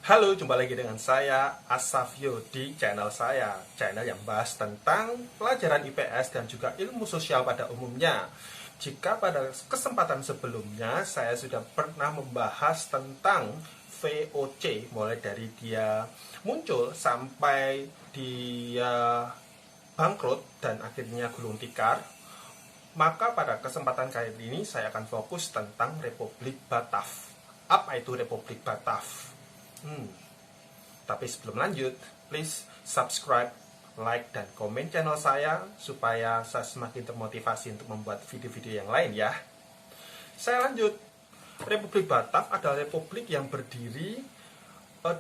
Halo, jumpa lagi dengan saya Asafio di channel saya, channel yang bahas tentang pelajaran IPS dan juga ilmu sosial pada umumnya. Jika pada kesempatan sebelumnya saya sudah pernah membahas tentang VOC, mulai dari dia muncul sampai dia bangkrut dan akhirnya gulung tikar, maka pada kesempatan kali ini saya akan fokus tentang Republik Batav. Apa itu Republik Batav? Tapi sebelum lanjut, please subscribe, like, dan komen channel saya supaya saya semakin termotivasi untuk membuat video-video yang lain ya. Saya lanjut. Republik Batav adalah republik yang berdiri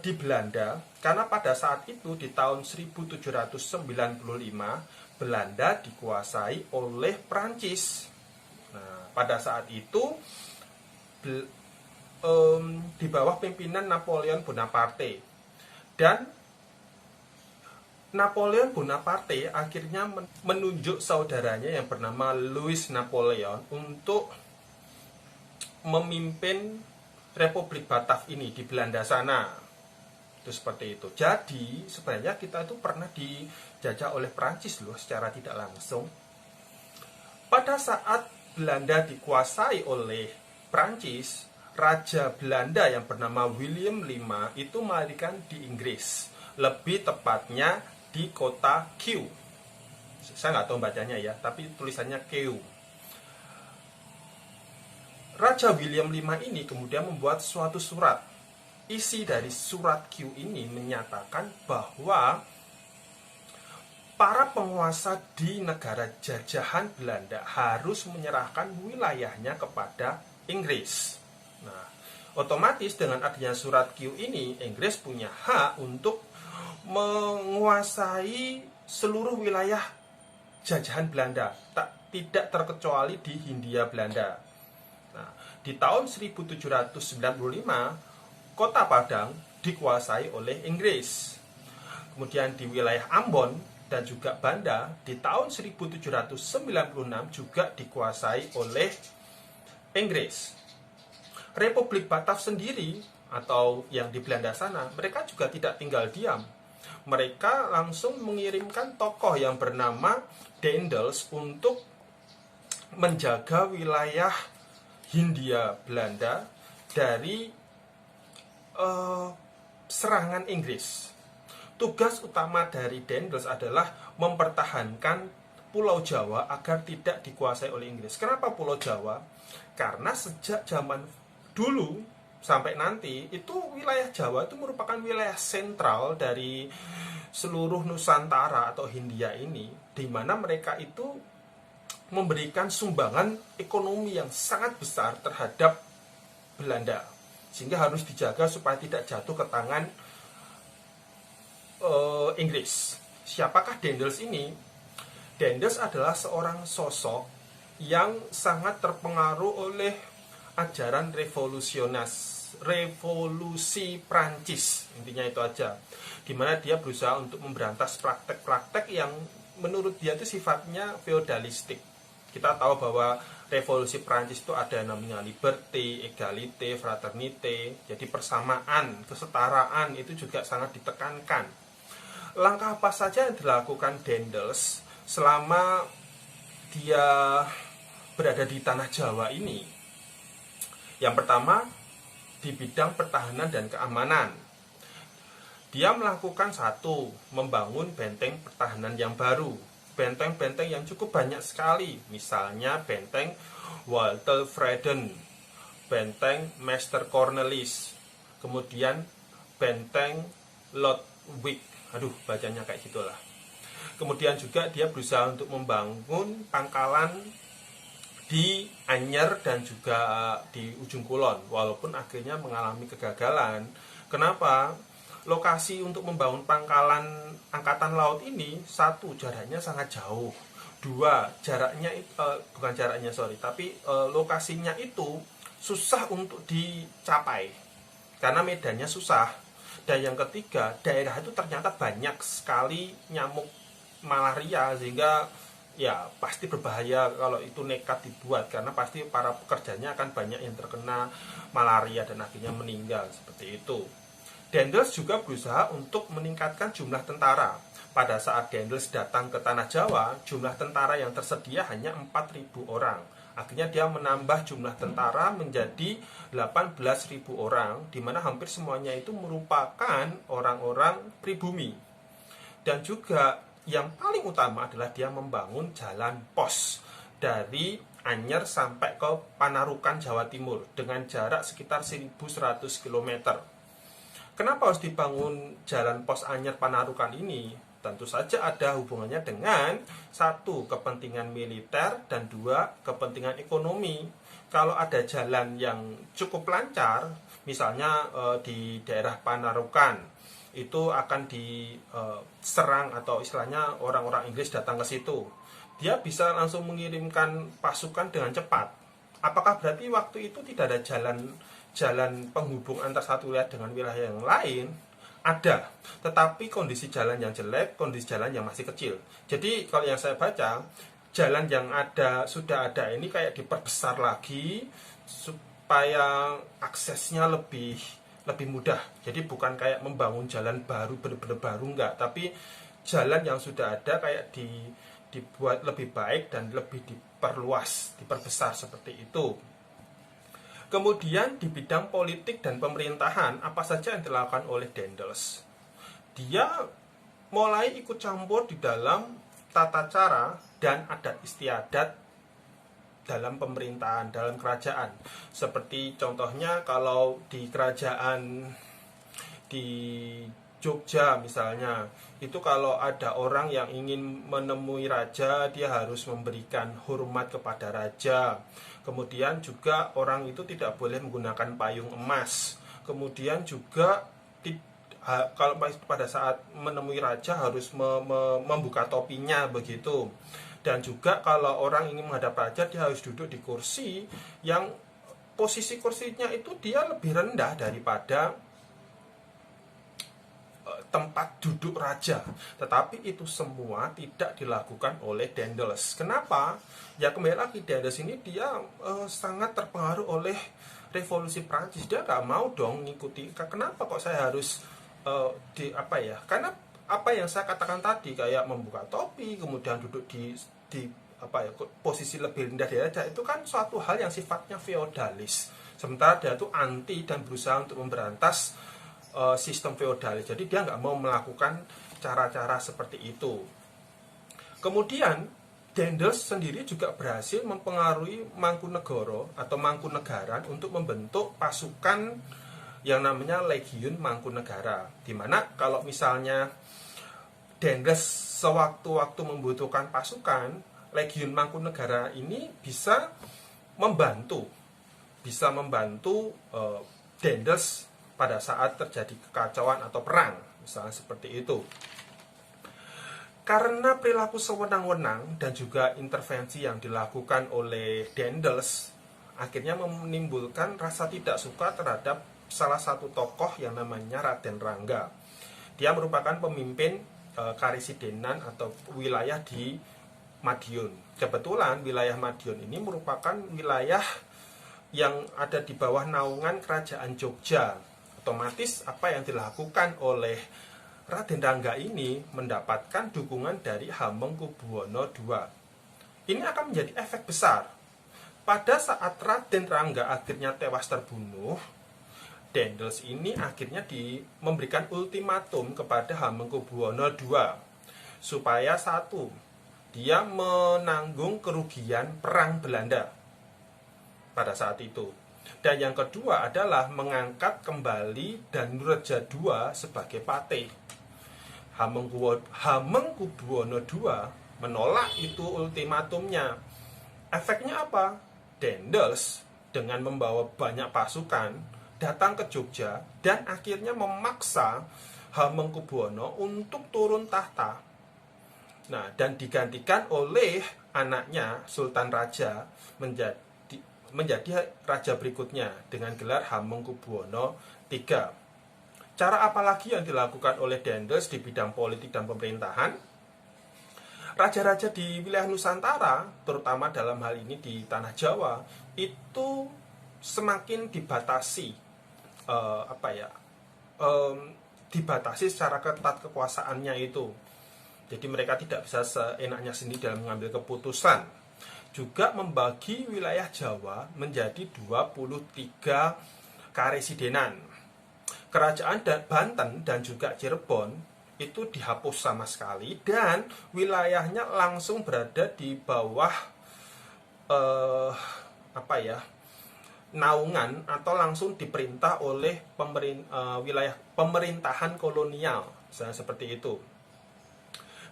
di Belanda, karena pada saat itu di tahun 1795 Belanda dikuasai oleh Prancis. Nah, pada saat itu di bawah pimpinan Napoleon Bonaparte, dan Napoleon Bonaparte akhirnya menunjuk saudaranya yang bernama Louis Napoleon untuk memimpin Republik Batav ini di Belanda sana. Itu seperti itu. Jadi sebenarnya kita itu pernah dijajah oleh Prancis loh secara tidak langsung. Pada saat Belanda dikuasai oleh Prancis, Raja Belanda yang bernama William V itu melarikan di Inggris, lebih tepatnya di kota Kew. Saya nggak tahu bacanya ya, tapi tulisannya Kew. Raja William V ini kemudian membuat suatu surat. Isi dari surat Kew ini menyatakan bahwa para penguasa di negara jajahan Belanda harus menyerahkan wilayahnya kepada Inggris. Nah, otomatis dengan adanya surat Kew ini, Inggris punya hak untuk menguasai seluruh wilayah jajahan Belanda, tidak terkecuali di Hindia Belanda. Nah, di tahun 1795, kota Padang dikuasai oleh Inggris. Kemudian di wilayah Ambon dan juga Banda di tahun 1796 juga dikuasai oleh Inggris. Republik Batav sendiri atau yang di Belanda sana, mereka juga tidak tinggal diam. Mereka langsung mengirimkan tokoh yang bernama Daendels untuk menjaga wilayah Hindia Belanda dari serangan Inggris. Tugas utama dari Daendels adalah mempertahankan Pulau Jawa agar tidak dikuasai oleh Inggris. Kenapa Pulau Jawa? Karena sejak zaman dulu sampai nanti itu wilayah Jawa itu merupakan wilayah sentral dari seluruh Nusantara atau Hindia ini, di mana mereka itu memberikan sumbangan ekonomi yang sangat besar terhadap Belanda, sehingga harus dijaga supaya tidak jatuh ke tangan Inggris. Siapakah Daendels ini? Daendels adalah seorang sosok yang sangat terpengaruh oleh ajaran revolusi Prancis, intinya itu aja, dimana dia berusaha untuk memberantas praktek-praktek yang menurut dia itu sifatnya feodalistik. Kita tahu bahwa revolusi Prancis itu ada namanya liberté, égalité, fraternité, jadi persamaan, kesetaraan itu juga sangat ditekankan. Langkah apa saja yang dilakukan Daendels selama dia berada di tanah Jawa ini? Yang pertama, di bidang pertahanan dan keamanan. Dia melakukan membangun benteng pertahanan yang baru. Benteng-benteng yang cukup banyak sekali. Misalnya benteng Walter Freden, benteng Master Cornelis, kemudian benteng Lodwijk. Bacanya kayak gitulah. Kemudian juga dia berusaha untuk membangun pangkalan di Anyer dan juga di Ujung Kulon, walaupun akhirnya mengalami kegagalan. Kenapa? Lokasi untuk membangun pangkalan angkatan laut ini, satu, jaraknya sangat jauh. Dua, lokasinya itu susah untuk dicapai karena medannya susah. Dan yang ketiga, daerah itu ternyata banyak sekali nyamuk malaria, sehingga ya pasti berbahaya kalau itu nekat dibuat, karena pasti para pekerjanya akan banyak yang terkena malaria dan akhirnya meninggal, seperti itu. Daendels juga berusaha untuk meningkatkan jumlah tentara. Pada saat Daendels datang ke Tanah Jawa, jumlah tentara yang tersedia hanya 4.000 orang. Akhirnya dia menambah jumlah tentara menjadi 18.000 orang, di mana hampir semuanya itu merupakan orang-orang pribumi. Dan juga yang paling utama adalah dia membangun jalan pos dari Anyer sampai ke Panarukan, Jawa Timur dengan jarak sekitar 1.100 km. Kenapa harus dibangun jalan pos Anyer Panarukan ini? Tentu saja ada hubungannya dengan satu, kepentingan militer, dan dua, kepentingan ekonomi. Kalau ada jalan yang cukup lancar, misalnya di daerah Panarukan, itu akan diserang atau istilahnya orang-orang Inggris datang ke situ. Dia bisa langsung mengirimkan pasukan dengan cepat. Apakah berarti waktu itu tidak ada jalan penghubung antar satu wilayah dengan wilayah yang lain? Ada, tetapi kondisi jalan yang jelek, kondisi jalan yang masih kecil. Jadi kalau yang saya baca, jalan yang sudah ada ini kayak diperbesar lagi supaya aksesnya lebih mudah. Jadi bukan kayak membangun jalan baru, benar-benar baru, enggak, tapi jalan yang sudah ada kayak dibuat lebih baik dan lebih diperluas, diperbesar seperti itu. Kemudian di bidang politik dan pemerintahan, apa saja yang dilakukan oleh Daendels? Dia mulai ikut campur di dalam tata cara dan adat istiadat dalam pemerintahan, dalam kerajaan. Seperti contohnya kalau di kerajaan di Jogja misalnya, itu kalau ada orang yang ingin menemui raja, dia harus memberikan hormat kepada raja. Kemudian juga orang itu tidak boleh menggunakan payung emas. Kemudian juga kalau pada saat menemui raja harus membuka topinya begitu. Dan juga kalau orang ingin menghadap raja, dia harus duduk di kursi yang posisi kursinya itu dia lebih rendah daripada tempat duduk raja. Tetapi itu semua tidak dilakukan oleh Daendels. Kenapa? Ya kembali lagi, Daendels ini dia sangat terpengaruh oleh revolusi Prancis. Dia nggak mau dong ngikuti. Kenapa kok saya harus karena apa yang saya katakan tadi, kayak membuka topi, kemudian duduk di posisi lebih rendah dari raja, itu kan suatu hal yang sifatnya feodalis. Sementara dia itu anti dan berusaha untuk memberantas sistem feodalis. Jadi dia nggak mau melakukan cara-cara seperti itu. Kemudian Daendels sendiri juga berhasil mempengaruhi Mangkunegoro atau Mangkunegaran untuk membentuk pasukan yang namanya Legiun Mangkunegara. Dimana kalau misalnya Daendels sewaktu-waktu membutuhkan pasukan, Legiun Mangkunegara ini bisa membantu Daendels pada saat terjadi kekacauan atau perang, misalnya seperti itu. Karena perilaku sewenang-wenang dan juga intervensi yang dilakukan oleh Daendels, akhirnya menimbulkan rasa tidak suka terhadap salah satu tokoh yang namanya Raden Rangga. Dia merupakan pemimpin Karisidenan atau wilayah di Madiun. Kebetulan wilayah Madiun ini merupakan wilayah yang ada di bawah naungan Kerajaan Jogja. Otomatis apa yang dilakukan oleh Raden Rangga ini mendapatkan dukungan dari Hamengkubuwono II. Ini akan menjadi efek besar. Pada saat Raden Rangga akhirnya tewas terbunuh, Daendels ini akhirnya memberikan ultimatum kepada Hamengkubuwono II supaya satu, dia menanggung kerugian perang Belanda pada saat itu. Dan yang kedua adalah mengangkat kembali Danureja II sebagai patih. Hamengkubuwono II menolak itu ultimatumnya. Efeknya apa? Daendels dengan membawa banyak pasukan datang ke Jogja dan akhirnya memaksa Hamengkubuwono untuk turun tahta. Nah, dan digantikan oleh anaknya Sultan Raja menjadi raja berikutnya dengan gelar Hamengkubuwono III. Cara apa lagi yang dilakukan oleh Daendels di bidang politik dan pemerintahan? Raja-raja di wilayah Nusantara, terutama dalam hal ini di Tanah Jawa, itu semakin dibatasi dibatasi secara ketat kekuasaannya itu. Jadi mereka tidak bisa seenaknya sendiri dalam mengambil keputusan. Juga membagi wilayah Jawa menjadi 23 karesidenan. Kerajaan Banten dan juga Cirebon itu dihapus sama sekali dan wilayahnya langsung berada di bawah naungan atau langsung diperintah oleh wilayah pemerintahan kolonial, misalnya seperti itu.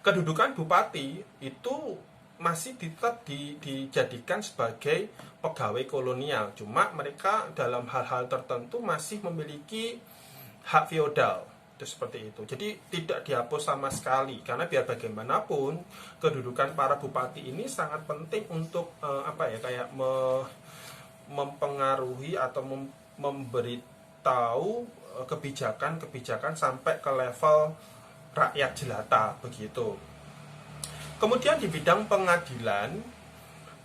Kedudukan bupati itu masih tetap dijadikan sebagai pegawai kolonial, cuma mereka dalam hal-hal tertentu masih memiliki hak feodal, itu seperti itu. Jadi tidak dihapus sama sekali, karena biar bagaimanapun kedudukan para bupati ini sangat penting untuk mempengaruhi atau memberitahu kebijakan-kebijakan sampai ke level rakyat jelata begitu. Kemudian di bidang pengadilan,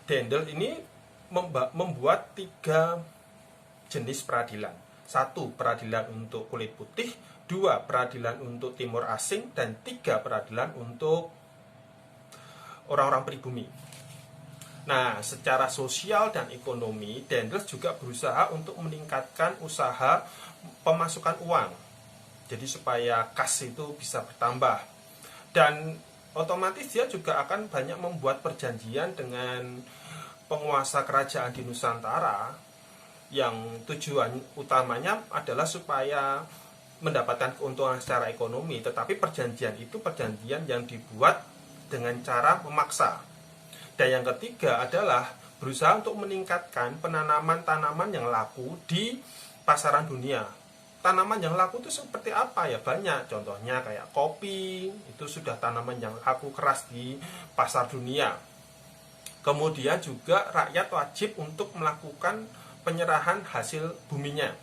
Daendels ini membuat 3 jenis peradilan. 1, peradilan untuk kulit putih, 2, peradilan untuk timur asing, dan 3, peradilan untuk orang-orang pribumi. Nah, secara sosial dan ekonomi, Daendels juga berusaha untuk meningkatkan usaha pemasukan uang. Jadi supaya kas itu bisa bertambah. Dan otomatis dia juga akan banyak membuat perjanjian dengan penguasa kerajaan di Nusantara yang tujuan utamanya adalah supaya mendapatkan keuntungan secara ekonomi, tetapi perjanjian itu perjanjian yang dibuat dengan cara memaksa. Dan yang ketiga adalah berusaha untuk meningkatkan penanaman tanaman yang laku di pasaran dunia. Tanaman yang laku itu seperti apa ya? Banyak, contohnya kayak kopi, itu sudah tanaman yang laku keras di pasar dunia. Kemudian juga rakyat wajib untuk melakukan penyerahan hasil buminya.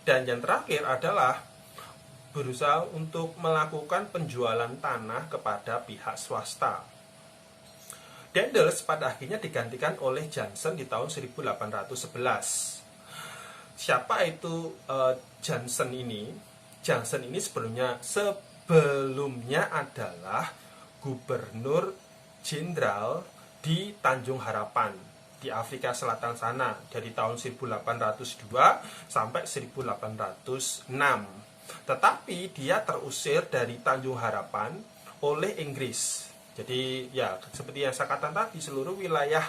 Dan yang terakhir adalah berusaha untuk melakukan penjualan tanah kepada pihak swasta. Daendels pada akhirnya digantikan oleh Jansen di tahun 1811. Siapa itu Jansen ini? Jansen ini sebelumnya adalah gubernur jenderal di Tanjung Harapan di Afrika Selatan sana dari tahun 1802 sampai 1806. Tetapi dia terusir dari Tanjung Harapan oleh Inggris. Jadi ya seperti yang saya katakan tadi, seluruh wilayah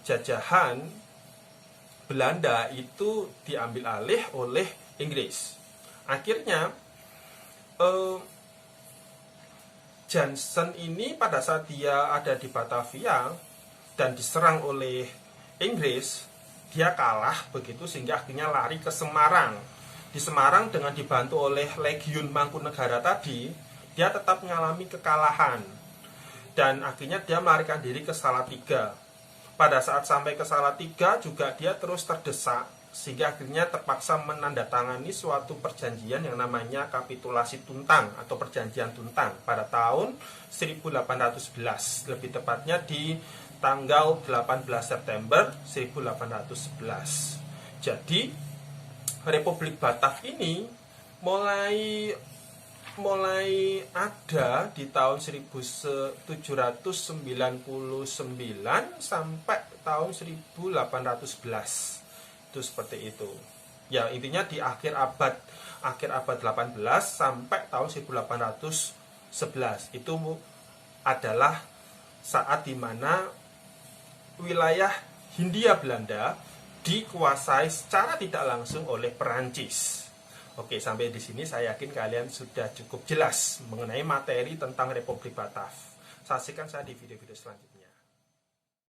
jajahan Belanda itu diambil alih oleh Inggris. Akhirnya Jansen ini pada saat dia ada di Batavia dan diserang oleh Inggris, dia kalah begitu sehingga akhirnya lari ke Semarang. Di Semarang dengan dibantu oleh Legiun Mangkunegara tadi, dia tetap mengalami kekalahan. Dan akhirnya dia melarikan diri ke Salatiga. Pada saat sampai ke Salatiga juga dia terus terdesak, sehingga akhirnya terpaksa menandatangani suatu perjanjian yang namanya Kapitulasi Tuntang atau Perjanjian Tuntang pada tahun 1811, lebih tepatnya di tanggal 18 September 1811. Jadi Republik Batak ini mulai ada di tahun 1799 sampai tahun 1811. Itu seperti itu. Ya, intinya di akhir abad 18 sampai tahun 1811 itu adalah saat dimana wilayah Hindia Belanda dikuasai secara tidak langsung oleh Perancis. Oke, sampai di sini saya yakin kalian sudah cukup jelas mengenai materi tentang Republik Batak. Saksikan saya di video-video selanjutnya.